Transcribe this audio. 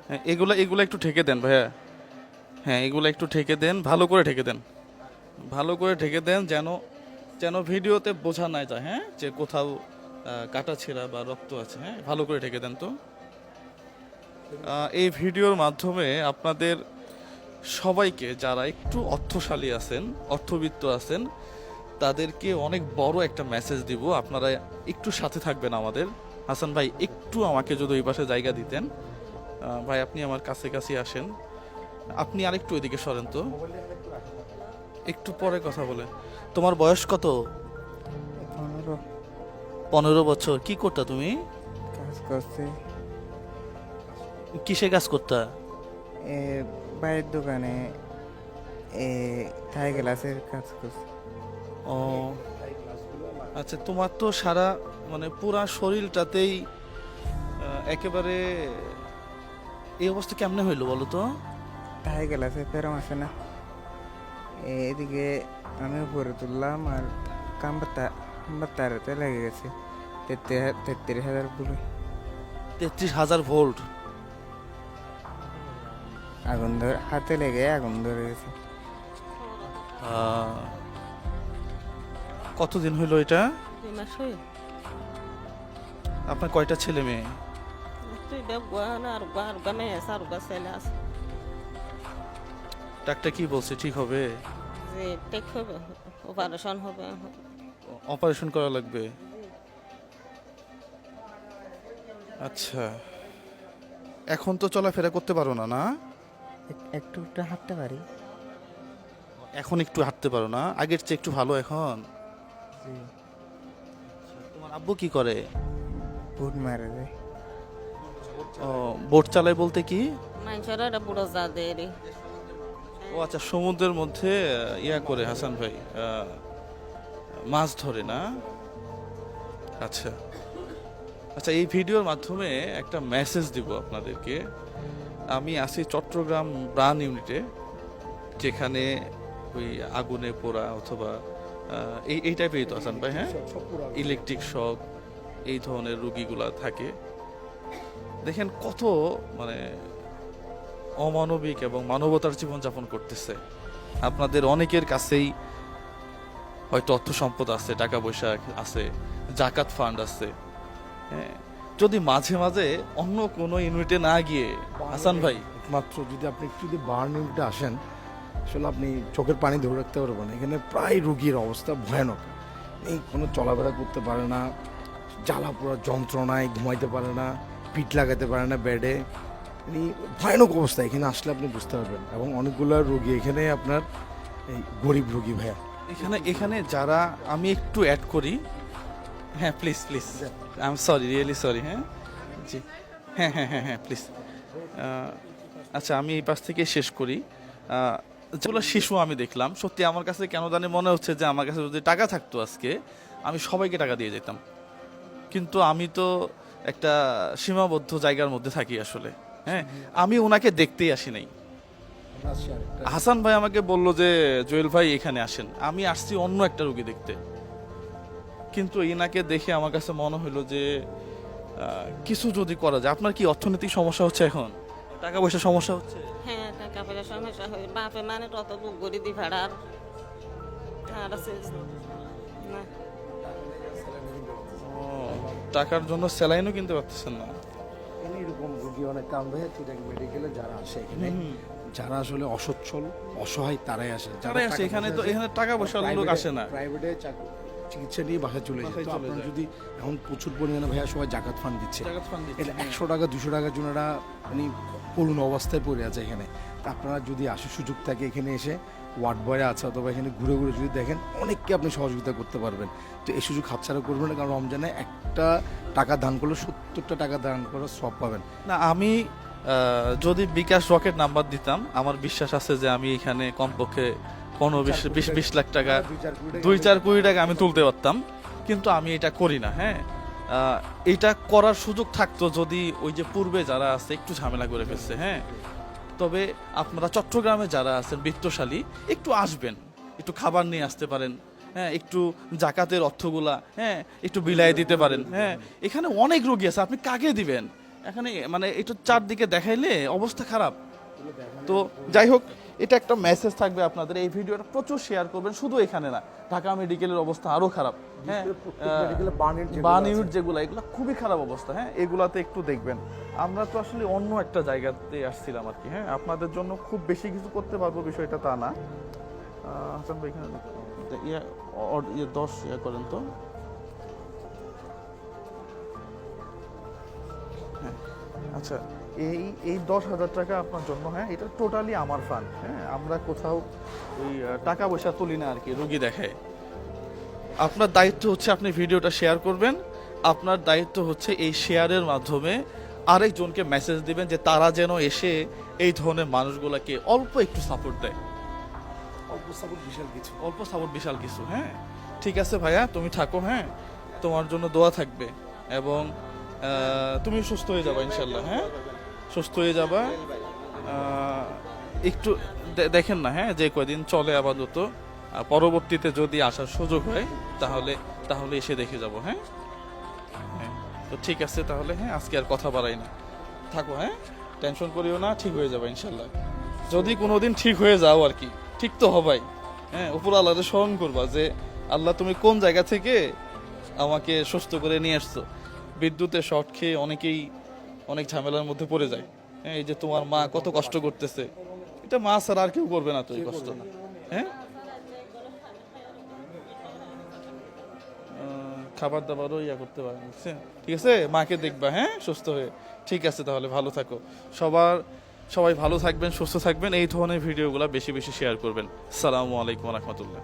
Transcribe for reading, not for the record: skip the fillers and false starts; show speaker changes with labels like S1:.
S1: হ্যাঁ, এগুলা এগুলা একটু ঢেকে দেন ভাইয়া। হ্যাঁ, এগুলা একটু ঢেকে দেন, ভালো করে ঢেকে দেন, ভালো করে ঢেকে দেন, যেন যেন ভিডিওতে বোঝা না যায়, হ্যাঁ, যে কোথাও কাটা ছেঁড়া বা রক্ত আছে। হ্যাঁ, ভালো করে ঢেকে দেন তো। এই ভিডিওর মাধ্যমে আপনাদের সবাইকে, যারা একটু অর্থশালী আছেন, অর্থবিত্ত আছেন, তাদেরকে অনেক বড় একটা মেসেজ দিব। আপনারা একটু সাথে থাকবেন আমাদের। হাসান ভাই, একটু আমাকে যদি ওই পাশে জায়গা দিতেন। ভাই, আপনি আমার কাছে কাছে আসেন। আপনি আরেকটু ওইদিকে সরেন তো, একটু পরে কথা বলে। তোমার বয়স কত?
S2: 15
S1: 15 বছর। কি করতা তুমি?
S2: কাজ করছে।
S1: কিসে কাজ করতা?
S2: এ বাইরের দোকানে এ থাই গ্লাসের কাজ করছে।
S1: ও আচ্ছা, তোমার তো সারা মানে পুরা শরীরটাতেই একেবারে এই অবস্থা কেমনে হইলো বলো তো?
S2: থাই গ্লাসে ফেরম আসে না। এদিকে আমি উপরে তুললাম আর কাম্বার তারেতে লেগে গেছে 33,000 বলে
S1: 33,000 ভোল্ট।
S2: আগুন ধরে হাতে লেগে আগুন ধরে গেছে।
S1: কতদিন হইলো এটা?
S3: 2 মাস হই
S1: আপনার কয়টা ছেলে মেয়ে?
S3: তুই বেগুয়ান আর গামে আর ছেলে আছে
S1: ডাক্তার কি বলছে, ঠিক হবে?
S3: যে টেক হবে, অপারেশন হবে।
S1: অপারেশন করা লাগবে? আচ্ছা, এখন তো চলাফেরা করতে পারো না, না?
S2: একটু একটু হাঁটতে পারি।
S1: এখন একটু হাঁটতে পারো না? আগের চেয়ে একটু ভালো এখন?
S2: জি।
S1: তোমার আব্বু কি করে?
S2: বুট মারে যায়।
S1: ও, বোট চালায় বলতে কি?
S3: মানুষের একটা বুড়ো যা দেয় রে।
S1: ও আচ্ছা, সমুদ্রের মধ্যে ইয়া করে হাসান ভাই, মাছ ধরে না? আচ্ছা আচ্ছা, এই ভিডিওর মাধ্যমে একটা মেসেজ দিব আপনাদেরকে। আমি আছি চট্টগ্রাম প্রাণ ইউনিটে, যেখানে ওই আগুনে পোড়া অথবা এই টাইপেরই তো হাসান ভাই, হ্যাঁ, ইলেকট্রিক শক, এই ধরনের রুগীগুলা থাকে। দেখেন কত মানে অমানবিক এবং মানবতার জীবনযাপন করতেছে। আপনাদের অনেকের কাছেই হয়তো অর্থ সম্পদ আছে, টাকা পয়সা আছে, জাকাত ফান্ড আছে। হ্যাঁ, যদি মাঝে মাঝে অন্য কোনো ইউনিটে না গিয়ে হাসান ভাই,
S4: একমাত্র যদি আপনি একটু যদি বার্ন ইউনিটে আসেন, আসলে আপনি চোখের পানি ধরে রাখতে পারবেন। এখানে প্রায় রুগীর অবস্থা ভয়ানক। এই কোনো চলাফেরা করতে পারে না, জ্বালা পোড়া যন্ত্রণায় ঘুমাইতে পারে না, পিঠ লাগাতে পারে না বেডে। মানে ভয়ানক অবস্থা। এখানে আসলে আপনি বুঝতে পারবেন। এবং অনেকগুলো রুগী এখানে আপনার এই গরিব রুগী ভাইয়া।
S1: এখানে এখানে যারা, আমি একটু অ্যাড করি। হ্যাঁ please please, I am sorry, really sorry. হ্যাঁ জি, হ্যাঁ হ্যাঁ হ্যাঁ হ্যাঁ প্লিজ। আচ্ছা, আমি এই পাশ থেকে শেষ করি। যেগুলো শিশু আমি দেখলাম, সত্যি আমার কাছে কেন জানি মনে হচ্ছে যে আমার কাছে যদি টাকা থাকতো আজকে, আমি সবাইকে টাকা দিয়ে যেতাম। কিন্তু আমি তো একটা সীমাবদ্ধ জায়গার মধ্যে থাকি আসলে। হ্যাঁ, আমি ওনাকে দেখতেই আসি নাই। হাসান ভাই আমাকে বলল যে জুয়েল ভাই এখানে আসেন, আমি আসছি অন্য একটা রোগী দেখতে। কিন্তু এনাকে দেখে আমার কাছে মনে হলো যে কিছু যদি করা যায়। আপনার কি অর্থনৈতিক সমস্যা হচ্ছে এখন? টাকা পয়সা সমস্যা হচ্ছে?
S3: হ্যাঁ, টাকা পয়সা সমস্যা হয়। বাপে মানে তত বুক গড়ি দি ভাড়ার আর আছে না।
S1: ও, টাকার জন্য স্যালাইনও কিনতে পারতেছেন না?
S4: এখানে এরকম রুগী অনেক কারণ ভাইয়া চিটাং মেডিকেলে যারা আসে এখানে, যারা আসলে অসচ্ছল অসহায় তারাই আসে।
S1: তারাই আসে এখানে, তো এখানে টাকা পয়সা লোক আসে না।
S4: প্রাইভেটে চিকিৎসা নিয়ে বাসায় চলে যায়।
S1: বাসায়
S4: তো
S1: চলে
S4: আপনার
S1: যায়।
S4: যদি এখন প্রচুর পরিমাণে ভাইয়া সবাই জাকাত ফান্ড দিচ্ছে,
S1: জাকাত ফান্ড দিচ্ছে,
S4: এটা
S1: হ্যাঁ।
S4: 100 টাকা 200 টাকার জন্য এরা মানে করুণ অবস্থায় পড়ে আছে এখানে। তা আপনারা যদি আসে সুযোগ থাকে এখানে এসে ওয়ার্ড বয়রা আছে অথবা এখানে ঘুরে ঘুরে যদি দেখেন, অনেককে আপনি সহযোগিতা করতে পারবেন। তো এই সুযোগ হাতছাড়া করবেন না, কারণ রমজানে একটা টাকা দান করলে 70টা টাকা দান করার সব পাবেন।
S1: না, আমি যদি বিকাশ রকেট নাম্বার দিতাম, আমার বিশ্বাস আছে যে আমি এখানে কমপক্ষে 15-20 লাখ টাকা, 2-4 কোটি টাকা আমি তুলতে পারতাম। কিন্তু আমি এটা করি না। হ্যাঁ, এটা করার সুযোগ থাকতো যদি ওই যে পূর্বে যারা আছে একটু ঝামেলা করে ফেলছে। হ্যাঁ, তবে আপনারা চট্টগ্রামে যারা আছেন বিত্তশালী, একটু আসবেন, একটু খাবার নিয়ে আসতে পারেন। হ্যাঁ, একটু জাকাতের অর্থগুলা, হ্যাঁ, একটু বিলাই দিতে পারেন। হ্যাঁ, এখানে অনেক রোগী আছে, আপনি কাকে দিবেন? এখানে মানে একটু চারদিকে দেখাইলে অবস্থা খারাপ। তো যাই হোক, এটা একটা মেসেজ থাকবে আপনাদের, এই ভিডিওটা প্রচুর শেয়ার করবেন, শুধু এখানে না, ঢাকা মেডিকেলের অবস্থা আরো খারাপ। হ্যাঁ, বার্ন ইউনিট যেগুলো, এগুলো খুবই খারাপ অবস্থা। হ্যাঁ, এগুলাতে একটু দেখবেন। আমরা তো আসলে অন্য একটা জায়গাতে আসছিলাম আর কি। হ্যাঁ, আপনাদের জন্য খুব বেশি কিছু করতে পারবো বিষয়টা তা না। হাসান ভাই এখানে ইয়ে 10 ইয়ে করেন তো। হ্যাঁ, আচ্ছা, এই 10,000 টাকা আপনার জন্য। হ্যাঁ, এটা টোটালি আমার ফান্ড। হ্যাঁ, আমরা কোথাও ওই টাকা পয়সা তুলি না আর কি রোগী দেখায়। আপনার দায়িত্ব হচ্ছে আপনি ভিডিওটা শেয়ার করবেন। আপনার দায়িত্ব হচ্ছে এই শেয়ারের মাধ্যমে আরেকজনকে মেসেজ দিবেন যে তারা যেন এসে এই ধরনের মানুষগুলোকে অল্প একটু সাপোর্ট দেয়।
S4: অল্প সাপোর্ট বিশাল কিছু।
S1: অল্প সাপোর্ট বিশাল কিছু। হ্যাঁ, ঠিক আছে ভাইয়া, তুমি থাকো। হ্যাঁ, তোমার জন্য দোয়া থাকবে এবং তুমি সুস্থ হয়ে যাবা ইনশাল্লাহ। হ্যাঁ, সুস্থ হয়ে যাবা। একটু দেখেন না, হ্যাঁ, যে কয়দিন চলে আপাতত, পরবর্তীতে যদি আসার সুযোগ হয় তাহলে এসে দেখে যাব। হ্যাঁ, হ্যাঁ, তো ঠিক আছে তাহলে। হ্যাঁ, আজকে আর কথা বাড়াই না, থাকো। হ্যাঁ, টেনশন করিও না, ঠিক হয়ে যাবে ইনশাল্লাহ। যদি কোনোদিন ঠিক হয়ে যাও আর কি, ঠিক তো হবাই। হ্যাঁ, উপর আল্লাহরে স্মরণ করবা যে আল্লাহ তুমি কোন জায়গা থেকে আমাকে সুস্থ করে নিয়ে আসছো। বিদ্যুতের শর্ট খেয়ে অনেকেই অনেক ঝামেলার মধ্যে পড়ে যায়। হ্যাঁ, এই যে তোমার মা কত কষ্ট করতেছে, এটা মা ছাড়া আর কেউ করবে না তো এই কষ্ট। হ্যাঁ, খাবার দাবারও ইয়া করতে পারে, বুঝছেন? ঠিক আছে, মাকে দেখবা। হ্যাঁ, সুস্থ হয়ে। ঠিক আছে তাহলে, ভালো থাকো। সবাই ভালো থাকবেন, সুস্থ থাকবেন। এই ধরনের ভিডিওগুলো বেশি বেশি শেয়ার করবেন। আসসালামু আলাইকুম রহমতুল্লাহ।